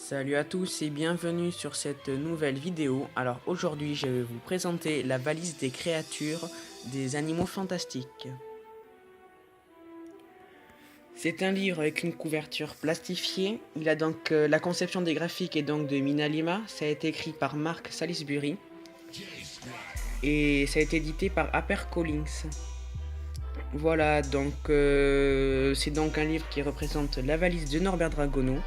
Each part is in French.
Salut à tous et bienvenue sur cette nouvelle vidéo. Alors aujourd'hui je vais vous présenter la valise des créatures des animaux fantastiques. C'est un livre avec une couverture plastifiée. Il a donc la conception des graphiques est donc de Mina Lima. Ça a été écrit par Mark Salisbury et ça a été édité par HarperCollins. Voilà, donc c'est donc un livre qui représente la valise de Norbert Dragono.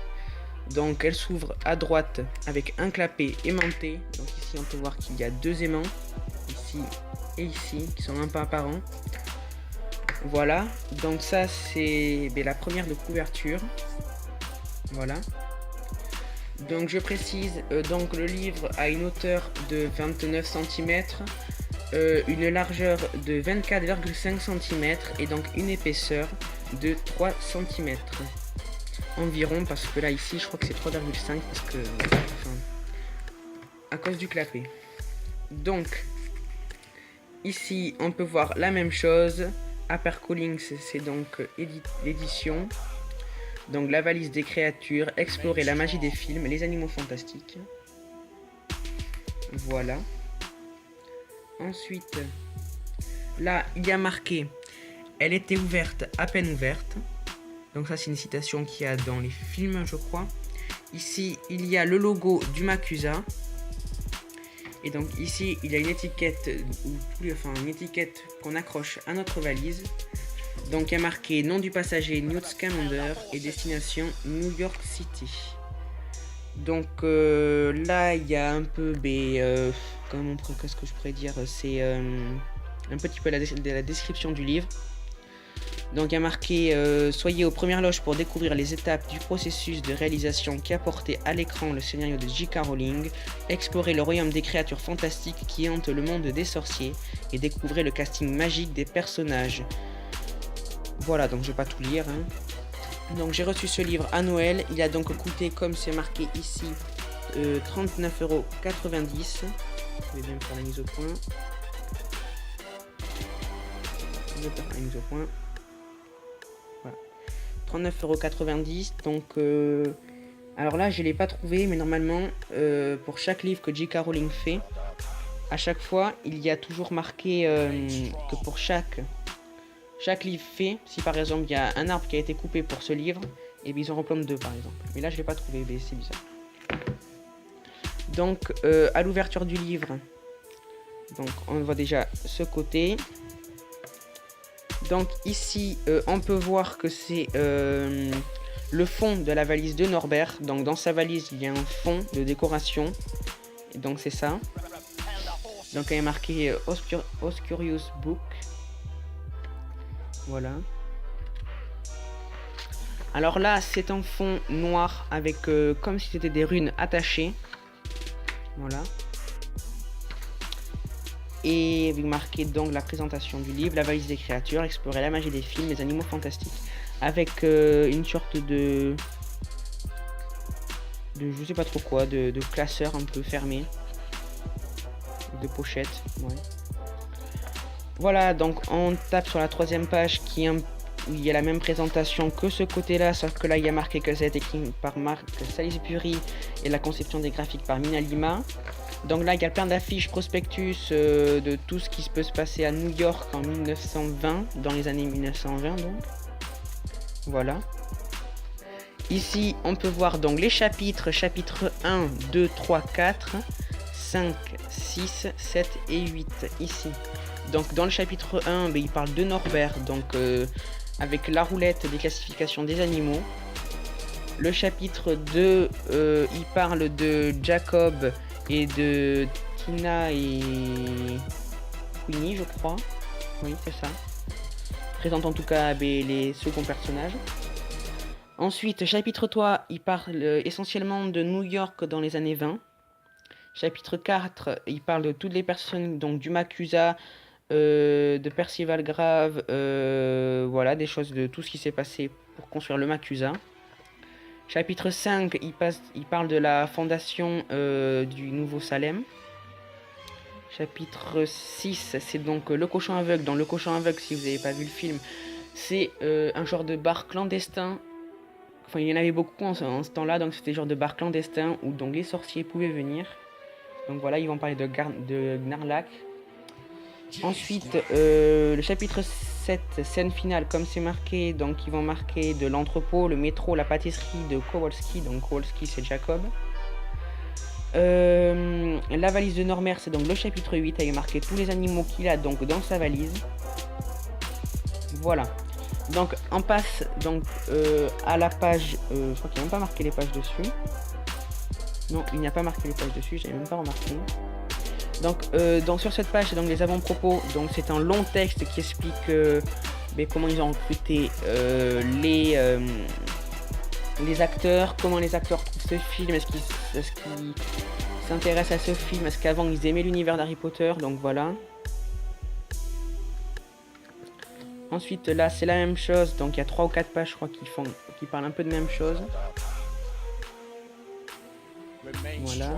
Donc elle s'ouvre à droite avec un clapet aimanté. Donc ici on peut voir qu'il y a deux aimants, ici et ici, qui sont un peu apparents. Voilà, donc ça c'est la première de couverture. Voilà. Donc je précise, donc le livre a une hauteur de 29 cm, une largeur de 24,5 cm et donc une épaisseur de 3 cm. Environ, parce que là ici je crois que c'est 3,5 parce que enfin, à cause du clapet. Donc ici on peut voir la même chose. HarperCollins, c'est donc l'édition. Donc la valise des créatures, explorer la magie des films, les animaux fantastiques. Voilà. Ensuite, là il y a marqué, elle était ouverte, à peine ouverte. Donc ça c'est une citation qu'il y a dans les films je crois. Ici il y a le logo du Macusa. Et donc ici il y a une étiquette, une étiquette qu'on accroche à notre valise. Donc il y a marqué nom du passager Newt Scamander et destination New York City. Donc là il y a un peu qu'est-ce que je pourrais dire, c'est un petit peu la description du livre. Donc il y a marqué soyez aux premières loges pour découvrir les étapes du processus de réalisation qui a porté à l'écran le scénario de J.K. Rowling, explorez le royaume des créatures fantastiques qui hantent le monde des sorciers et découvrez le casting magique des personnages. Voilà, donc je vais pas tout lire. Donc j'ai reçu ce livre à Noël, il a donc coûté, comme c'est marqué ici, 39,90 €. Je vais bien faire la mise au point. Je vais faire la mise au point. Voilà. 39,90 €. Donc, alors là, je l'ai pas trouvé, mais normalement, pour chaque livre que J.K. Rowling fait, à chaque fois, il y a toujours marqué que pour chaque livre fait, si par exemple il y a un arbre qui a été coupé pour ce livre, et bien ils en replantent deux par exemple. Mais là, je l'ai pas trouvé, mais c'est bizarre. Donc, à l'ouverture du livre, donc on voit déjà ce côté. Donc ici, on peut voir que c'est le fond de la valise de Norbert. Donc dans sa valise, il y a un fond de décoration. Et donc c'est ça. Donc il y a marqué Oscurious Book. Voilà. Alors là, c'est un fond noir avec comme si c'était des runes attachées. Voilà. Et vous marquez donc la présentation du livre, la valise des créatures, explorer la magie des films, les animaux fantastiques. Avec une sorte de je sais pas trop quoi, de classeur un peu fermé. De pochette, ouais. Voilà, donc on tape sur la troisième page où il y a la même présentation que ce côté-là, sauf que là il y a marqué que ça a été écrit par Mark Salisbury et la conception des graphiques par Mina Lima. Donc là il y a plein d'affiches prospectus de tout ce qui peut se passer à New York en 1920, dans les années 1920 donc. Voilà. Ici on peut voir donc les chapitres 1, 2, 3, 4, 5, 6, 7 et 8 ici. Donc dans le chapitre 1, il parle de Norbert, donc avec la roulette des classifications des animaux. Le chapitre 2, il parle de Jacob et de Tina et Queenie, je crois. Oui, c'est ça. Présente en tout cas les seconds personnages. Ensuite, chapitre 3, il parle essentiellement de New York dans les années 20. Chapitre 4, il parle de toutes les personnes, donc du Macusa, de Percival Grave, voilà, des choses, de tout ce qui s'est passé pour construire le Macusa. Chapitre 5, il parle de la fondation du Nouveau Salem. Chapitre 6, c'est donc le cochon aveugle. Dans le cochon aveugle, si vous n'avez pas vu le film, c'est un genre de bar clandestin, Enfin, il y en avait beaucoup en ce temps-là, donc c'était genre de bar clandestin où donc les sorciers pouvaient venir. Donc voilà, ils vont parler de Gnarlak. Ensuite, le chapitre 7, scène finale, comme c'est marqué, donc ils vont marquer de l'entrepôt, le métro, la pâtisserie de Kowalski. Donc Kowalski, c'est Jacob. La valise de Norbert, c'est donc le chapitre 8, il a marqué tous les animaux qu'il a donc dans sa valise. Voilà. Donc on passe donc à la page, je crois qu'il n'y a même pas marqué les pages dessus. Non, il n'y a pas marqué les pages dessus, j'avais même pas remarqué. Donc sur cette page, c'est donc les avant-propos. Donc c'est un long texte qui explique comment ils ont recruté les acteurs, comment les acteurs trouvent ce film, est-ce qu'ils s'intéressent à ce film, est-ce qu'avant ils aimaient l'univers d'Harry Potter, donc voilà. Ensuite là c'est la même chose, donc il y a 3 ou 4 pages je crois qui parlent un peu de même chose. Voilà.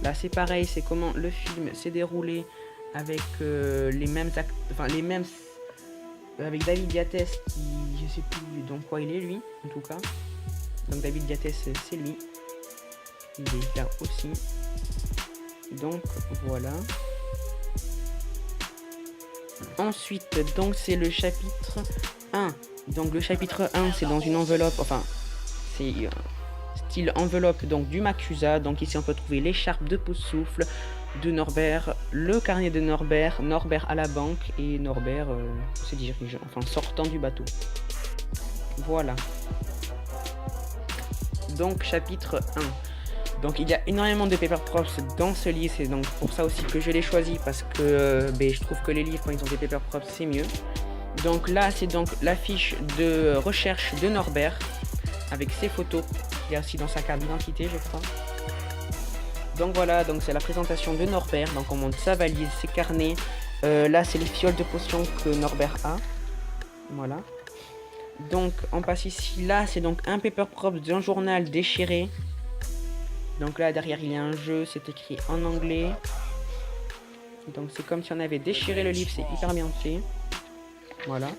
Là c'est pareil, c'est comment le film s'est déroulé avec les mêmes acteurs, enfin les mêmes, avec David Yates qui, je sais plus dans quoi il est lui, en tout cas. Donc David Yates c'est lui. Il est là aussi. Donc voilà. Ensuite, donc c'est le chapitre 1. Donc le chapitre 1 c'est dans une enveloppe, enfin c'est style enveloppe donc du Macusa. Donc ici on peut trouver l'écharpe de Poussoufle de Norbert, le carnet de Norbert, Norbert à la banque et Norbert se dirige, enfin sortant du bateau. Voilà. Donc chapitre 1. Donc il y a énormément de paper props dans ce livre, c'est donc pour ça aussi que je l'ai choisi, parce que je trouve que les livres quand ils ont des paper props c'est mieux. Donc là c'est donc la fiche de recherche de Norbert avec ses photos, il y a aussi dans sa carte d'identité je crois. Donc voilà, donc c'est la présentation de Norbert, donc on monte sa valise, ses carnets, là c'est les fioles de potions que Norbert a, voilà. Donc on passe ici, là c'est donc un paper prop d'un journal déchiré. Donc là derrière il y a un jeu, c'est écrit en anglais. Donc c'est comme si on avait déchiré le livre, c'est hyper bien fait. Voilà.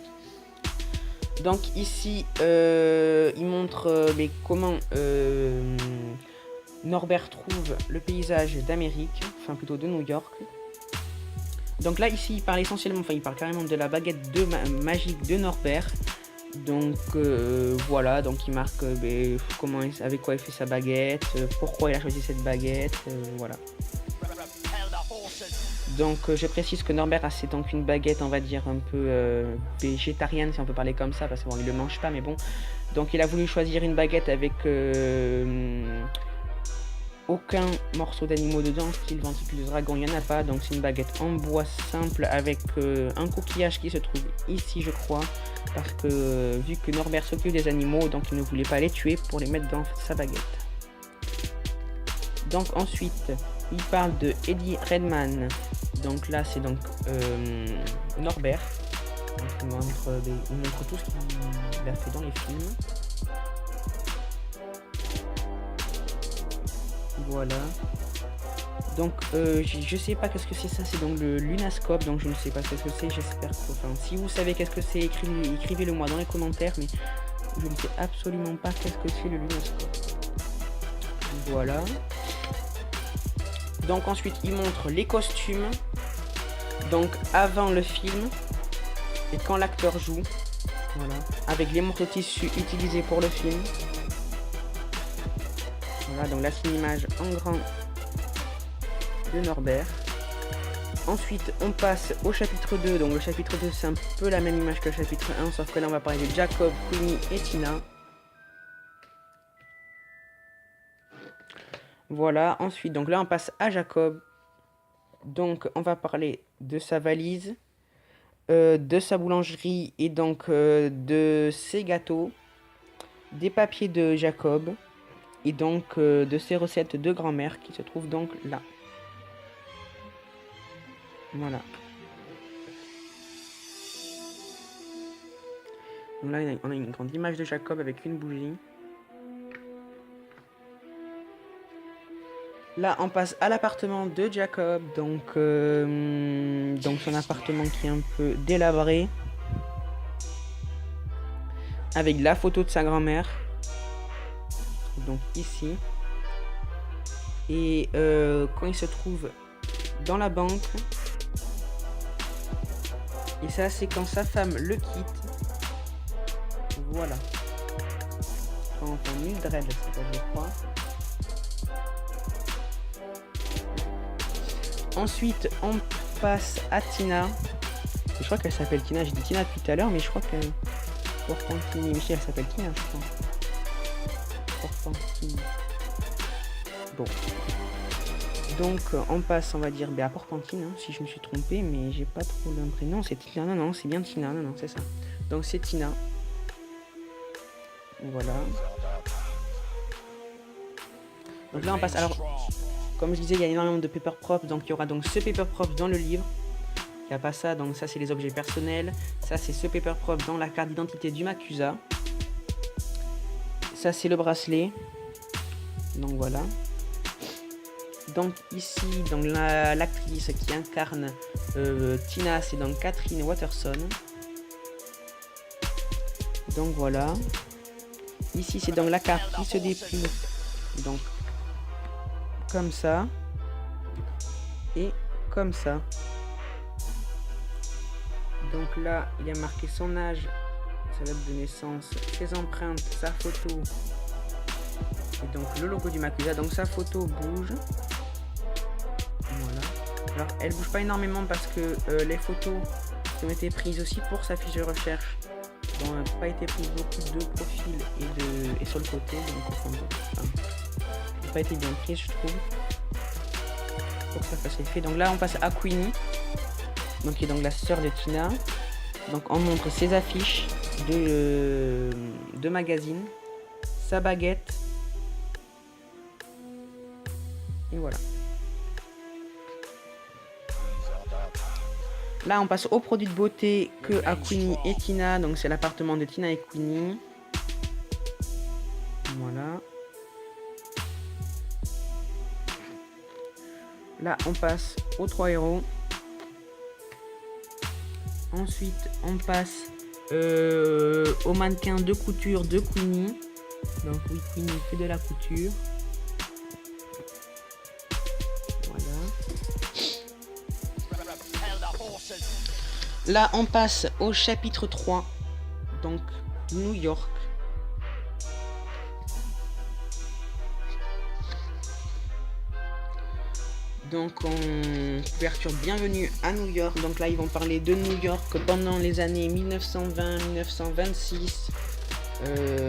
Donc ici il montre comment Norbert trouve le paysage d'Amérique, enfin plutôt de New York. Donc là ici il parle essentiellement, enfin il parle carrément de la baguette magique de Norbert. Donc voilà, donc il marque comment, avec quoi il fait sa baguette, pourquoi il a choisi cette baguette, voilà. Donc je précise que Norbert a c'est donc une baguette on va dire un peu végétarienne si on peut parler comme ça, parce que bon il le mange pas mais bon. Donc il a voulu choisir une baguette avec aucun morceau d'animaux dedans, style ventricule de dragon, il n'y en a pas. Donc c'est une baguette en bois simple avec un coquillage qui se trouve ici je crois. Parce que vu que Norbert s'occupe des animaux, donc il ne voulait pas les tuer pour les mettre dans sa baguette. Donc ensuite, il parle de Eddie Redmayne. Donc là c'est donc Norbert. Donc, il montre tout ce qu'il a fait dans les films. Voilà. Donc je sais pas qu'est-ce que c'est ça, c'est donc le Lunascope, donc je ne sais pas ce que c'est, j'espère que, enfin si vous savez qu'est-ce que c'est, écrivez-le moi dans les commentaires, mais je ne sais absolument pas qu'est-ce que c'est le Lunascope. Voilà. Donc ensuite il montre les costumes, donc avant le film et quand l'acteur joue, voilà, avec les morceaux de tissu utilisés pour le film. Voilà, donc là c'est une image en grand de Norbert. Ensuite on passe au chapitre 2. Donc le chapitre 2 c'est un peu la même image que le chapitre 1, sauf que là on va parler de Jacob, Queenie et Tina. Voilà, ensuite donc là on passe à Jacob. Donc on va parler de sa valise, de sa boulangerie et donc de ses gâteaux, des papiers de Jacob et donc de ses recettes de grand-mère qui se trouvent donc là. Voilà. Donc là, on a une grande image de Jacob avec une bougie. Là, on passe à l'appartement de Jacob. Donc son appartement qui est un peu délabré. avec la photo de sa grand-mère. Donc ici. Et quand il se trouve dans la banque. Et ça, c'est quand sa femme le quitte. Voilà. Quand Mildred, je crois. Ensuite, on passe à Tina. Je crois qu'elle s'appelle Tina. J'ai dit Tina depuis tout à l'heure, mais je crois qu'elle... Porpentini. Mais si, elle s'appelle Tina, je crois. Porpentini. Bon. Donc, on passe, on va dire, à Porpentine, hein, si je me suis trompé, mais j'ai pas trop l'impression. Non, c'est Tina. Non, non, c'est bien Tina. Non, non, c'est ça. Donc, c'est Tina. Voilà. Donc là, on passe... Alors, comme je disais, il y a énormément de paper props. Donc, il y aura donc ce paper prop dans le livre. Il n'y a pas ça. Donc, ça, c'est les objets personnels. Ça, c'est ce paper prop dans la carte d'identité du Makusa. Ça, c'est le bracelet. Donc, voilà. Donc ici, donc l'actrice qui incarne Tina, c'est donc Catherine Watterson. Donc voilà. Ici, c'est donc la carte qui se déplie. Donc comme ça. Et comme ça. Donc là, il y a marqué son âge, sa date de naissance, ses empreintes, sa photo. Et donc le logo du Makusa. Donc sa photo bouge. Voilà. Alors elle bouge pas énormément parce que les photos qui ont été prises aussi pour sa fiche de recherche n'ont pas été prises beaucoup de profil et sur le côté, donc enfin, n'ont pas été bien prises, je trouve, pour que ça fasse effet. Donc là on passe à Queenie, donc qui est donc la sœur de Tina. Donc on montre ses affiches de magazines, sa baguette, et voilà. Là, on passe aux produits de beauté que à Queenie et Tina. Donc, c'est l'appartement de Tina et Queenie. Voilà. Là, on passe aux 3 héros. Ensuite, on passe au mannequin de couture de Queenie. Donc, oui, Queenie fait de la couture. Là, on passe au chapitre 3, donc New York. Donc, couverture bienvenue à New York. Donc là, ils vont parler de New York pendant les années 1920-1926.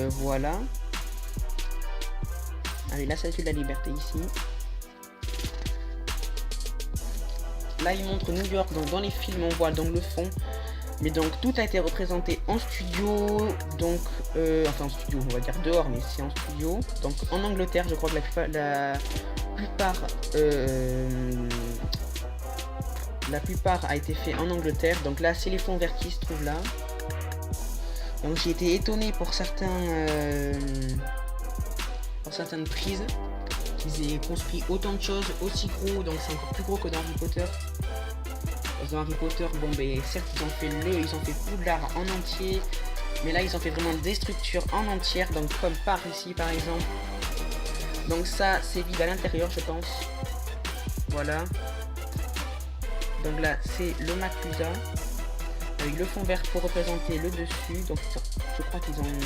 Voilà. Allez, la Statue de la Liberté ici. Là, il montre New York, donc dans les films, on voit donc le fond. Mais donc, tout a été représenté en studio, donc, enfin en studio, on va dire dehors, mais c'est en studio. Donc, en Angleterre, je crois que la plupart a été fait en Angleterre. Donc là, c'est les fonds verts qui se trouvent là. Donc, j'ai été étonné pour certaines prises. Ils aient construit autant de choses aussi gros, donc c'est encore plus gros que dans Harry Potter. Dans Harry Potter, bon ben certes ils ont fait Poudlard en entier, mais là ils ont fait vraiment des structures en entière, donc comme par ici par exemple. Donc ça c'est vide à l'intérieur je pense. Voilà. Donc là c'est le Makusa avec le fond vert pour représenter le dessus. Donc je crois qu'ils ont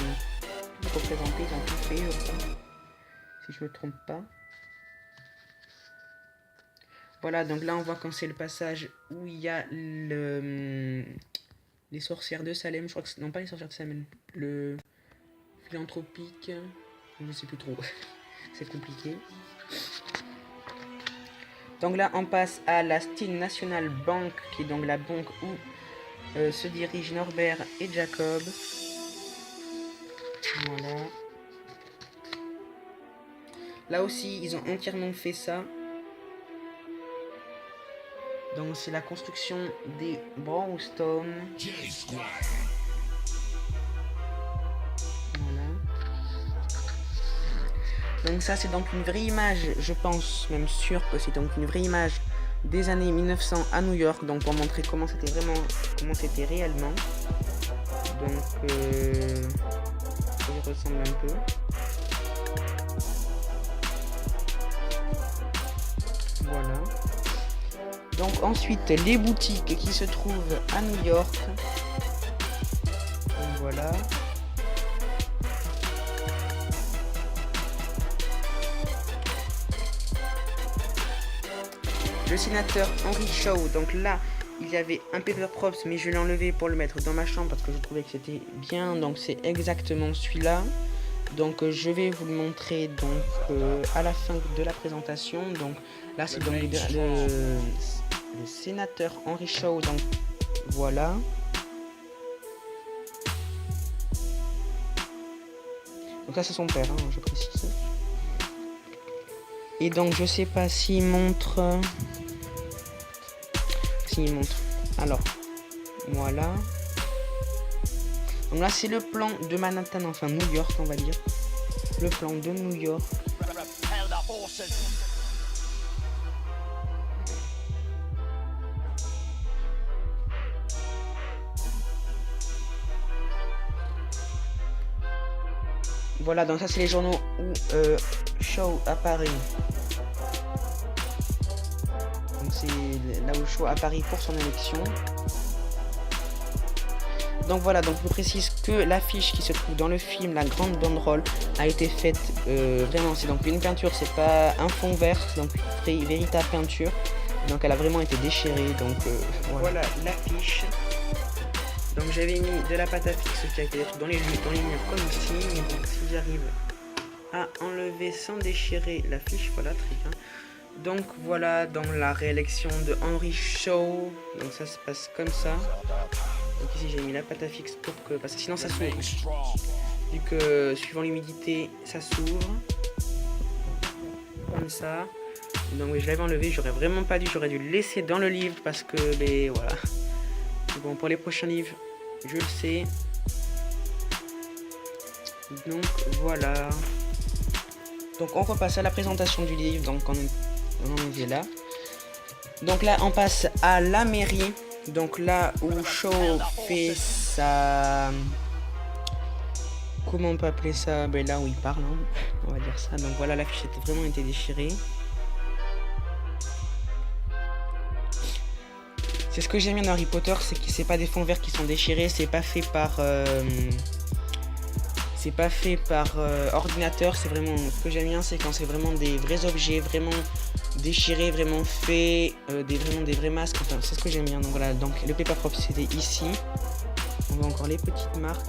tout représenté, ils ont tout fait, je crois, si je me trompe pas. Voilà, donc là on voit quand c'est le passage où il y a les sorcières de Salem, je crois que c'est... Non, pas les sorcières de Salem, le philanthropique, je sais plus trop, c'est compliqué. Donc là on passe à la Steel National Bank, qui est donc la banque où se dirigent Norbert et Jacob. Voilà. Là aussi ils ont entièrement fait ça. Donc c'est la construction des brownstones. Voilà. Donc ça c'est donc une vraie image, je pense même sûr que c'est donc une vraie image des années 1900 à New York. Donc pour montrer comment c'était réellement. Donc, il ressemble un peu. Voilà. Donc ensuite, les boutiques qui se trouvent à New York. Donc, voilà. Le sénateur Henry Shaw. Donc là, il y avait un Paper Props, mais je l'ai enlevé pour le mettre dans ma chambre parce que je trouvais que c'était bien. Donc c'est exactement celui-là. Donc je vais vous le montrer donc à la fin de la présentation. Donc là c'est donc le sénateur Henry Shaw. Donc voilà. Donc là c'est son père, hein, je précise. Et donc je sais pas s'il montre. S'il montre. Alors voilà. Donc là c'est le plan de Manhattan, enfin New York on va dire. Le plan de New York. Voilà, donc ça c'est les journaux où Shaw apparaît. Donc c'est là où Shaw apparaît pour son élection. Donc voilà, donc je précise que l'affiche qui se trouve dans le film La Grande Banderole a été faite vraiment, c'est donc une peinture, c'est pas un fond vert, c'est donc une véritable peinture. Donc elle a vraiment été déchirée, donc voilà l'affiche. Donc j'avais mis de la pâte à fixe qui a été dans les murs comme ici, mais donc si j'arrive à enlever sans déchirer l'affiche, voilà, très bien. Donc voilà, dans la réélection de Henry Shaw, donc ça se passe comme ça. Donc ici j'ai mis la pâte à fixe pour que, parce que sinon ça s'ouvre. Vu que suivant l'humidité, ça s'ouvre. Comme ça. Donc oui, je l'avais enlevé, j'aurais vraiment pas dû, j'aurais dû le laisser dans le livre parce que, ben voilà. Bon, pour les prochains livres, je le sais. Donc voilà. Donc on repasse à la présentation du livre, donc on est là. Donc là on passe à la mairie. Donc là où Shaw fait sa... Comment on peut appeler ça? Ben là où il parle, hein. On va dire ça. Donc voilà, l'affiche a vraiment été déchirée. C'est ce que j'aime bien dans Harry Potter, c'est que c'est pas des fonds verts qui sont déchirés, c'est pas fait par... ordinateur, c'est vraiment... Ce que j'aime bien, c'est quand c'est vraiment des vrais objets, vraiment déchirés, vraiment faits, des vrais masques, enfin c'est ce que j'aime bien. Donc voilà, donc le Paper Props c'était ici. On voit encore les petites marques.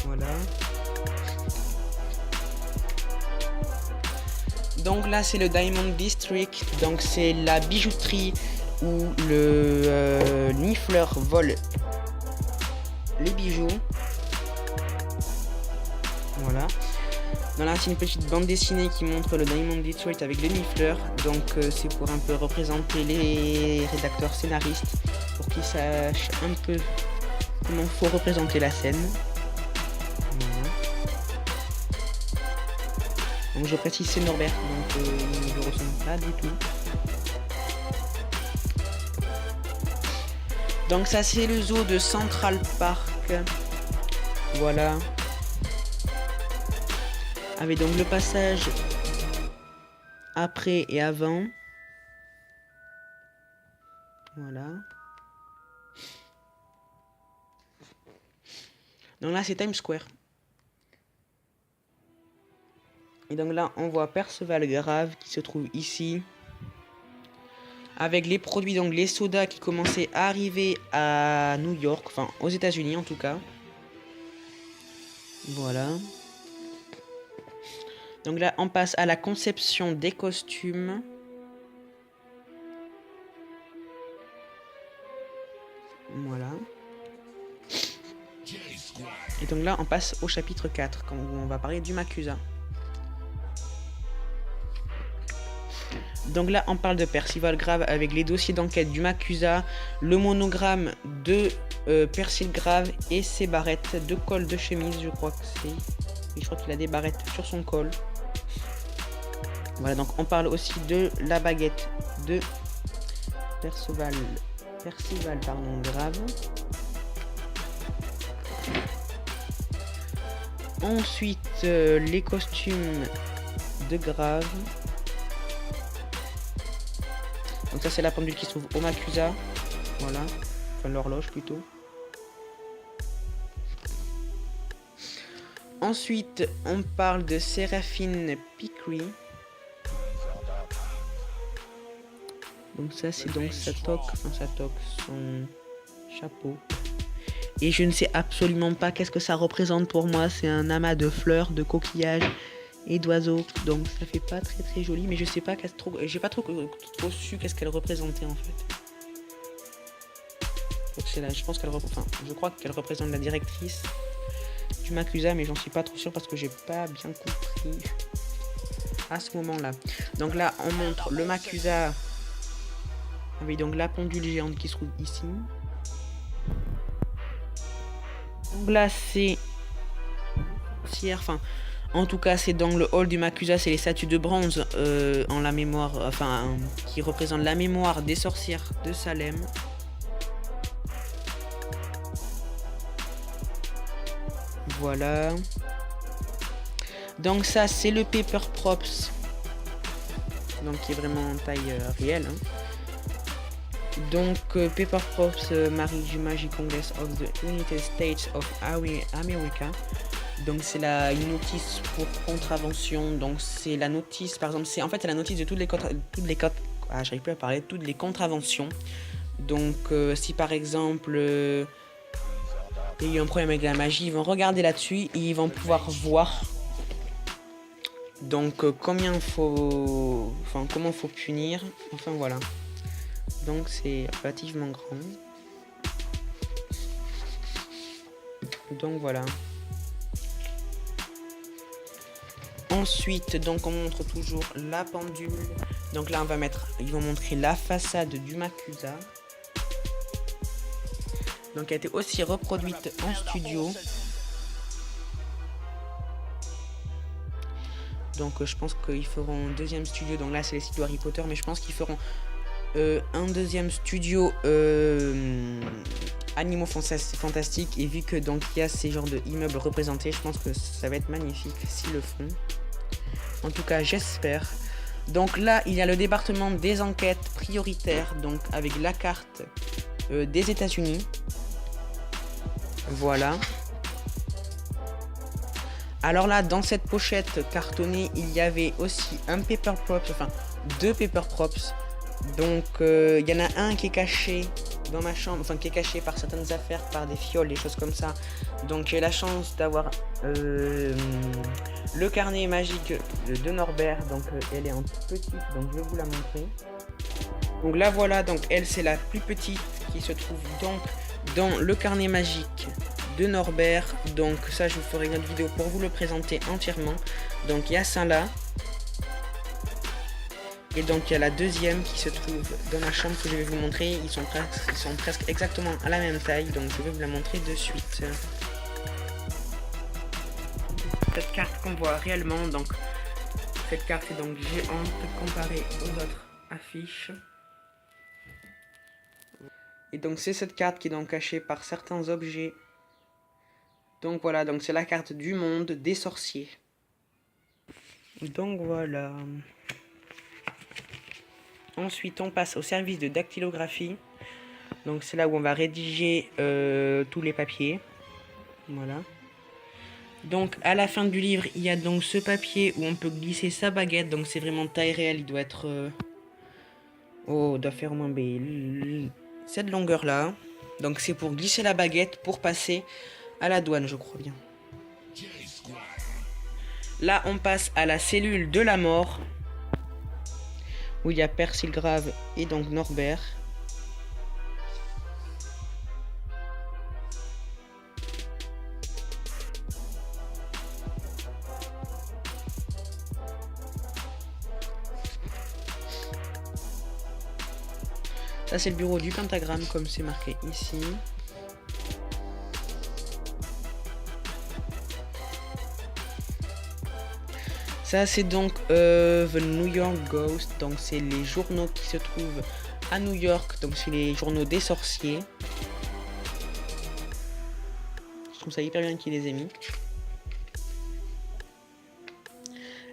Voilà. Donc là c'est le Diamond District, donc c'est la bijouterie où le nifleur vole les bijoux. Voilà. Dans là, c'est une petite bande dessinée qui montre le Diamond District avec le nifleur. Donc, c'est pour un peu représenter les rédacteurs scénaristes pour qu'ils sachent un peu comment il faut représenter la scène. Voilà. Donc, je précise, c'est Norbert, donc il ne le ressemble pas du tout. Donc, ça, c'est le zoo de Central Park. Voilà. Avec donc le passage après et avant. Voilà. Donc là c'est Times Square. Et donc là on voit Perceval Grave qui se trouve ici. Avec les produits, donc les sodas qui commençaient à arriver à New York, enfin aux États-Unis en tout cas. Voilà. Donc là, on passe à la conception des costumes. Voilà. Et donc là, on passe au chapitre 4, quand on va parler du Macusa. Donc là, on parle de Percival Grave avec les dossiers d'enquête du Macusa, le monogramme de Percival Grave et ses barrettes de col de chemise, je crois que c'est. Et je crois qu'il a des barrettes sur son col. Voilà, donc on parle aussi de la baguette de Percival Grave. Ensuite, les costumes de Grave. Donc ça c'est la pendule qui se trouve au Makusa. Voilà. Enfin l'horloge plutôt. Ensuite, on parle de Séraphine Pickery. Donc ça c'est donc sa toque, son chapeau. Et je ne sais absolument pas qu'est-ce que ça représente pour moi. C'est un amas de fleurs, de coquillages et d'oiseaux. Donc ça fait pas très joli, mais je sais pas j'ai pas trop su qu'est-ce qu'elle représentait en fait. Donc c'est là, je pense je crois qu'elle représente la directrice du Makusa, mais j'en suis pas trop sûr parce que j'ai pas bien compris à ce moment-là. Donc là, on montre le Makusa avec donc la pendule géante qui se trouve ici. Donc là, c'est en tout cas, c'est dans le hall du Makusa, c'est les statues de bronze en la mémoire, qui représentent la mémoire des sorcières de Salem. Voilà. Donc ça, c'est le Paper Props. Donc qui est vraiment en taille réelle. Donc Paper Props Magic Congress of the United States of America. Donc c'est une notice pour contravention. Donc c'est la notice, par exemple, c'est la notice de toutes les contraventions. Donc si par exemple il y a eu un problème avec la magie, ils vont regarder là-dessus et ils vont pouvoir voir donc comment faut punir. Enfin voilà. Donc c'est relativement grand. Donc voilà. Ensuite, donc on montre toujours la pendule. Donc là ils vont montrer la façade du Makusa. Donc elle a été aussi reproduite en studio. Donc je pense qu'ils feront un deuxième studio. Donc là c'est les studios Harry Potter, mais je pense qu'ils feront un deuxième studio animaux fantastiques. Et vu que donc il y a ces genres de immeubles représentés, je pense que ça va être magnifique s'ils le font. En tout cas j'espère. Donc là il y a le département des enquêtes prioritaires, donc avec la carte des États-Unis. Voilà. Alors là, dans cette pochette cartonnée, il y avait aussi un Paper Props, deux Paper Props. Donc il y en a un qui est caché dans ma chambre, qui est caché par certaines affaires, par des fioles, des choses comme ça. Donc j'ai la chance d'avoir le carnet magique de Norbert. Donc elle est en petite, donc je vais vous la montrer. Donc là voilà, donc elle c'est la plus petite qui se trouve donc dans le carnet magique de Norbert. Donc ça je vous ferai une autre vidéo pour vous le présenter entièrement. Donc il y a ça là. Et donc il y a la deuxième qui se trouve dans ma chambre que je vais vous montrer. Ils sont presque exactement à la même taille. Donc je vais vous la montrer de suite. Cette carte qu'on voit réellement, donc cette carte est donc géante comparée aux autres affiches. Et donc c'est cette carte qui est donc cachée par certains objets. Donc voilà, donc c'est la carte du monde des sorciers. Donc voilà. Ensuite on passe au service de dactylographie. Donc c'est là où on va rédiger tous les papiers. Voilà. Donc à la fin du livre il y a donc ce papier où on peut glisser sa baguette. Donc c'est vraiment taille réelle, il doit être... il doit faire au moins cette longueur là. Donc c'est pour glisser la baguette pour passer à la douane, je crois bien. Là on passe à la cellule de la mort, où il y a Persil Grave et donc Norbert. Ça c'est le bureau du pentagramme comme c'est marqué ici. Ça c'est donc The New York Ghost, donc c'est les journaux qui se trouvent à New York, donc c'est les journaux des sorciers. Je trouve ça hyper bien qu'il les ait mis.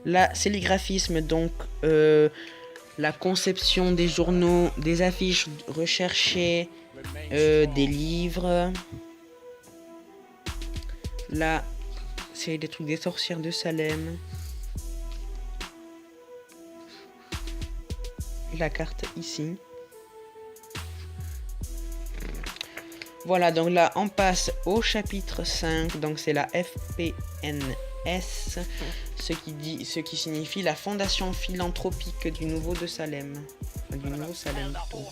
Là, c'est les graphismes, donc la conception des journaux, des affiches recherchées, des livres. Là, c'est des trucs des sorcières de Salem. La carte ici. Voilà, donc là, on passe au chapitre 5. Donc, c'est la FPNS, ce qui signifie la Fondation philanthropique du Nouveau de Salem. Enfin, du Nouveau Salem, plutôt.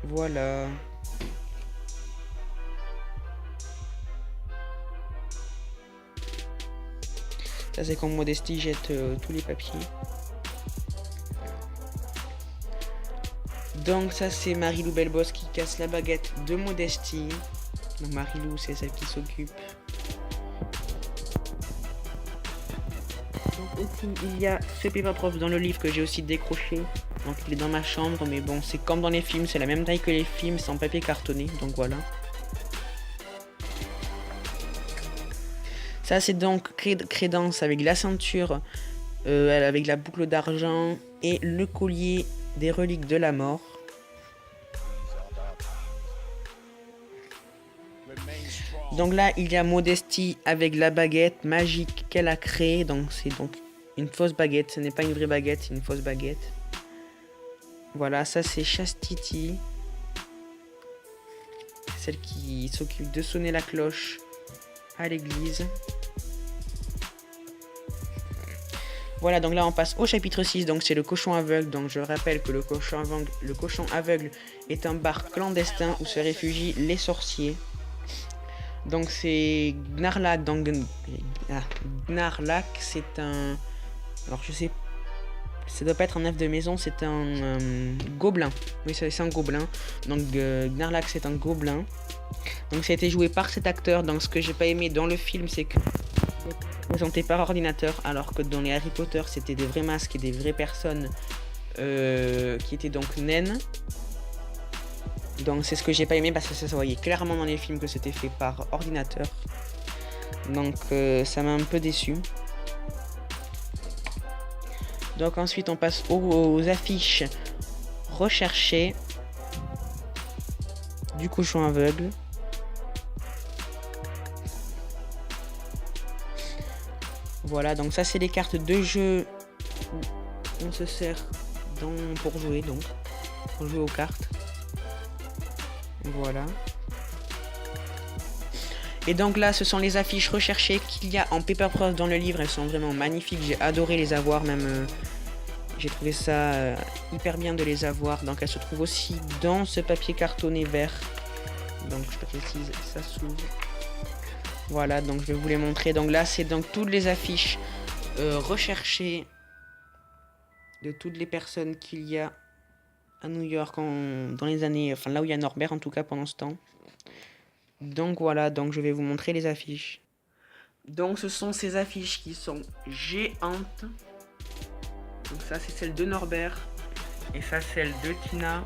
Voilà. Ça, c'est quand Modesty jette tous les papiers. Donc ça, c'est Marilou Belboss qui casse la baguette de Modesty. Donc Marilou, c'est celle qui s'occupe. Donc aussi, il y a ce paper prof dans le livre que j'ai aussi décroché. Donc il est dans ma chambre, mais bon, c'est comme dans les films, c'est la même taille que les films, c'est en papier cartonné, donc voilà. Ça, c'est donc Crédence avec la ceinture, avec la boucle d'argent et le collier des reliques de la mort. Donc là, il y a Modesty avec la baguette magique qu'elle a créée. Donc c'est donc une fausse baguette, ce n'est pas une vraie baguette, c'est une fausse baguette. Voilà, ça c'est Chastity. Celle qui s'occupe de sonner la cloche à l'église. Voilà, donc là on passe au chapitre 6, donc c'est le cochon aveugle. Donc je rappelle que le cochon aveugle est un bar clandestin où se réfugient les sorciers. Donc c'est Gnarlak, donc Gnarlak c'est un... Alors je sais... Ça doit pas être un elfe de maison, c'est un gobelin. Oui, c'est un gobelin. Donc Gnarlak c'est un gobelin. Donc ça a été joué par cet acteur. Donc ce que j'ai pas aimé dans le film, c'est que présenté par ordinateur, alors que dans les Harry Potter c'était des vrais masques et des vraies personnes qui étaient donc naines. Donc c'est ce que j'ai pas aimé parce que ça se voyait clairement dans les films que c'était fait par ordinateur. Donc ça m'a un peu déçu. Donc ensuite on passe aux affiches recherchées du cochon aveugle. Voilà, donc ça c'est les cartes de jeu où on se sert pour jouer, donc pour jouer aux cartes. Voilà. Et donc là ce sont les affiches recherchées qu'il y a en paper prof dans le livre. Elles sont vraiment magnifiques, j'ai adoré les avoir, même j'ai trouvé ça hyper bien de les avoir. Donc elles se trouvent aussi dans ce papier cartonné vert. Donc je précise, ça s'ouvre. Voilà, donc je vais vous les montrer. Donc là, c'est donc toutes les affiches recherchées de toutes les personnes qu'il y a à New York dans les années... Enfin, là où il y a Norbert, en tout cas, pendant ce temps. Donc voilà, donc je vais vous montrer les affiches. Donc ce sont ces affiches qui sont géantes. Donc ça, c'est celle de Norbert. Et ça, celle de Tina.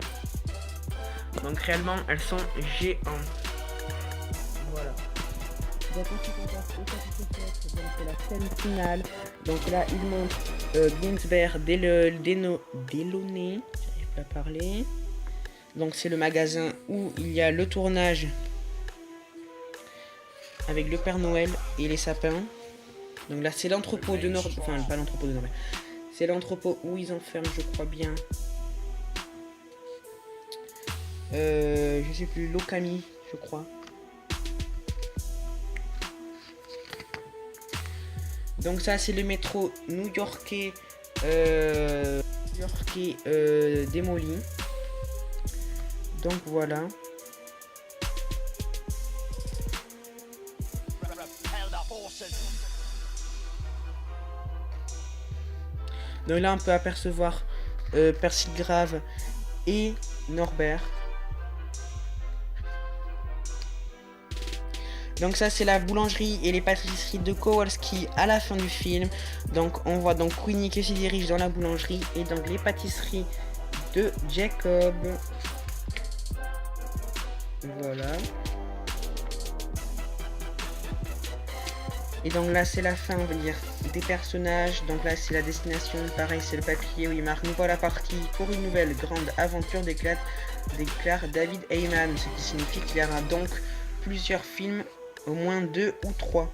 Donc réellement, elles sont géantes. Voilà. Donc ensuite on passe au chapitre 7, donc c'est la scène finale. Donc là il montre Ginsberg Delaunay, j'arrive pas à parler. Donc c'est le magasin où il y a le tournage avec le Père Noël et les sapins. Donc là c'est l'entrepôt de Norbert, enfin pas l'entrepôt de Norbert, c'est l'entrepôt où ils enferment, je crois bien, je sais plus, l'Okami, je crois. Donc ça c'est le métro new-yorkais démoli. Donc voilà. Donc là on peut apercevoir Percy Grave et Norbert. Donc ça c'est la boulangerie et les pâtisseries de Kowalski à la fin du film. Donc on voit donc Queenie qui se dirige dans la boulangerie et donc les pâtisseries de Jacob. Voilà. Et donc là c'est la fin, on va dire, des personnages. Donc là c'est la destination, pareil c'est le papier où il marque nous voilà partis pour une nouvelle grande aventure déclare David Heyman, ce qui signifie qu'il y aura donc plusieurs films, au moins 2 ou 3.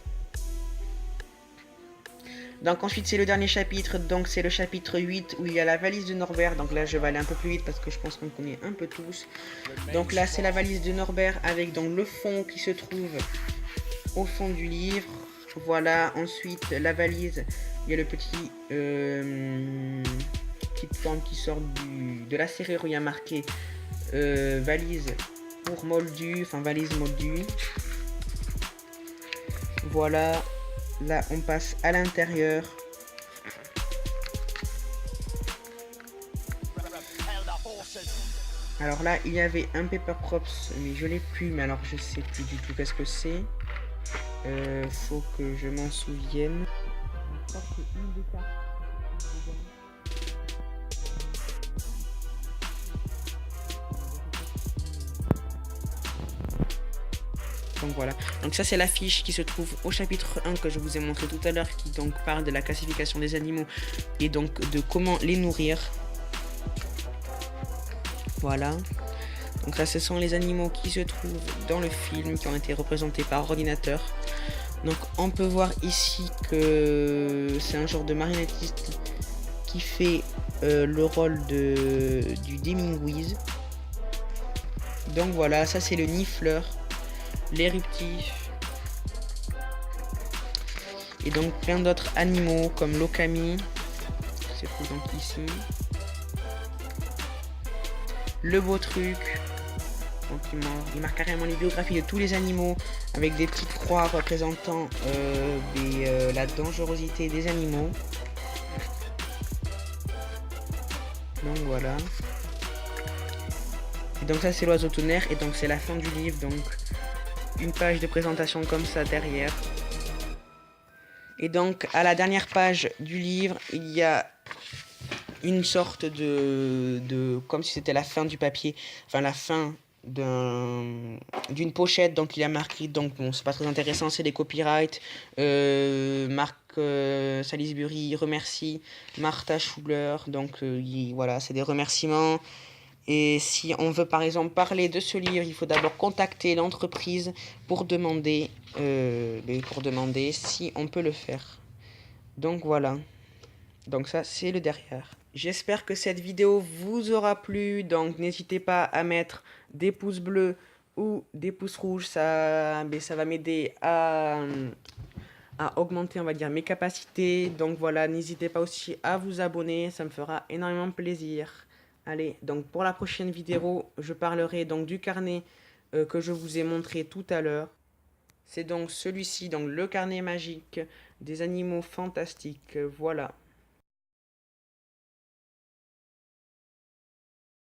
Donc ensuite c'est le dernier chapitre, donc c'est le chapitre 8 où il y a la valise de Norbert. Donc là je vais aller un peu plus vite parce que je pense qu'on connaît un peu tous. Donc là c'est la valise de Norbert avec donc le fond qui se trouve au fond du livre. Voilà, ensuite la valise, il y a le petit petite forme qui sort de la serrure où il y a marqué valise pour Moldu, enfin valise Moldu. Voilà, là on passe à l'intérieur. Alors là il y avait un Pepper Props mais je l'ai plus, mais alors je sais plus du tout qu'est-ce que c'est. Faut que je m'en souvienne. Je crois que c'est une des cartes. Donc voilà, donc ça c'est l'affiche qui se trouve au chapitre 1 que je vous ai montré tout à l'heure, qui donc parle de la classification des animaux et donc de comment les nourrir. Voilà, donc ça ce sont les animaux qui se trouvent dans le film, qui ont été représentés par ordinateur. Donc on peut voir ici que c'est un genre de marionnettiste qui fait le rôle du Demingwiz. Donc voilà, ça c'est le nifleur, l'éruptif, et donc plein d'autres animaux comme l'okami, c'est tout donc ici, le beau truc. Donc il marque carrément les biographies de tous les animaux avec des petites croix représentant la dangerosité des animaux. Donc voilà. Et donc ça c'est l'oiseau tonnerre, et donc c'est la fin du livre, donc une page de présentation comme ça derrière. Et donc à la dernière page du livre il y a une sorte de comme si c'était la fin du papier, enfin la fin d'une pochette. Donc il y a marqué, donc bon c'est pas très intéressant, c'est des copyrights, Marc Salisbury remercie Martha Schuller, donc voilà c'est des remerciements. Et si on veut par exemple parler de ce livre, il faut d'abord contacter l'entreprise pour demander si on peut le faire. Donc voilà, donc ça c'est le derrière. J'espère que cette vidéo vous aura plu, donc n'hésitez pas à mettre des pouces bleus ou des pouces rouges, ça va m'aider à augmenter, on va dire, mes capacités. Donc voilà, n'hésitez pas aussi à vous abonner, ça me fera énormément plaisir. Allez, donc pour la prochaine vidéo, je parlerai donc du carnet que je vous ai montré tout à l'heure. C'est donc celui-ci, donc le carnet magique des animaux fantastiques, voilà.